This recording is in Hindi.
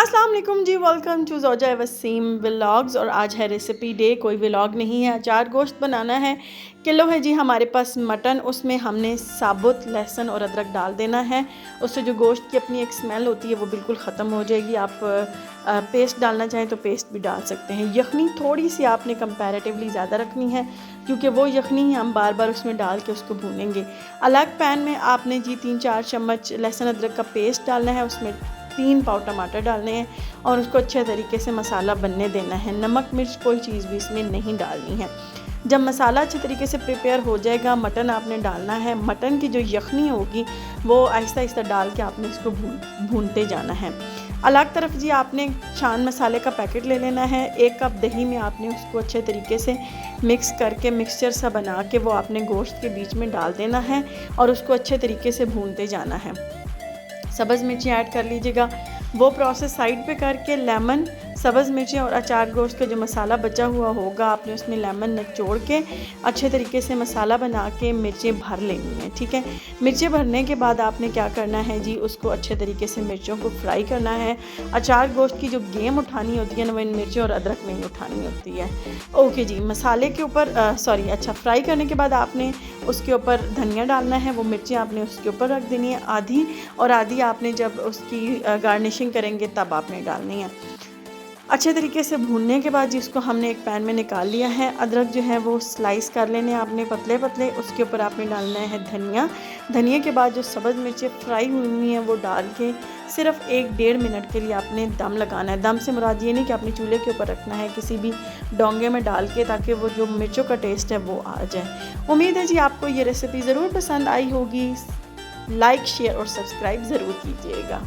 अस्सलाम वालेकुम जी, वेलकम टू ज़ौजा वसीम व्लॉग्स। और आज है रेसिपी डे, कोई व्लॉग नहीं है। अचार गोश्त बनाना है, किलो है जी हमारे पास मटन। उसमें हमने साबुत लहसुन और अदरक डाल देना है। उससे जो गोश्त की अपनी एक स्मेल होती है वो बिल्कुल ख़त्म हो जाएगी। आप पेस्ट डालना चाहें तो पेस्ट भी डाल सकते हैं। यखनी थोड़ी सी आपने कंपैरेटिवली ज़्यादा रखनी है, क्योंकि वो यखनी ही हम बार बार उसमें डाल के उसको भूनेंगे। अलग पैन में आपने जी 3-4 चम्मच लहसुन अदरक का पेस्ट डालना है, उसमें 3 पाव टमाटर डालने हैं और उसको अच्छे तरीके से मसाला बनने देना है। नमक मिर्च कोई चीज़ भी इसमें नहीं डालनी है। जब मसाला अच्छे तरीके से प्रिपेयर हो जाएगा, मटन आपने डालना है। मटन की जो यखनी होगी वो आहिस्ता आहिस्ता डाल के आपने इसको भूनते जाना है। अलग तरफ जी आपने शान मसाले का पैकेट ले लेना है। 1 कप दही में आपने उसको अच्छे तरीके से मिक्स करके मिक्सचर सा बना के वो आपने गोश्त के बीच में डाल देना है और उसको अच्छे तरीके से भूनते जाना है। सब्ज़ मिर्ची ऐड कर लीजिएगा। वो प्रोसेस साइड पे करके लेमन, सब्ज़ मिर्ची और अचार गोश्त का जो मसाला बचा हुआ होगा आपने उसमें लेमन निचोड़ के अच्छे तरीके से मसाला बना के मिर्चें भर लेनी है। ठीक है, मिर्चें भरने के बाद आपने क्या करना है जी, उसको अच्छे तरीके से मिर्चों को फ्राई करना है। अचार गोश्त की जो गेम उठानी होती है ना, वो इन मिर्ची और अदरक में ही उठानी होती है। ओके जी, मसाले के ऊपर फ्राई करने के बाद आपने उसके ऊपर धनिया डालना है। वो मिर्चें आपने उसके ऊपर रख देनी है आधी, और आधी आपने जब उसकी गार्निशिंग करेंगे तब आपने डालनी है। अच्छे तरीके से भूनने के बाद जिसको हमने एक पैन में निकाल लिया है। अदरक जो है वो स्लाइस कर लेने आपने पतले पतले। उसके ऊपर आपने डालना है धनिया। धनिया के बाद जो सब्ज़ मिर्चें फ्राई हुई हैं वो डाल के सिर्फ 1-1.5 मिनट के लिए आपने दम लगाना है। दम से मुराद ये नहीं कि आपने चूल्हे के ऊपर रखना है, किसी भी डोंगे में डाल के, ताकि वो जो मिर्चों का टेस्ट है वो आ जाए। उम्मीद है जी आपको ये रेसिपी ज़रूर पसंद आई होगी। लाइक, शेयर और सब्सक्राइब ज़रूर कीजिएगा।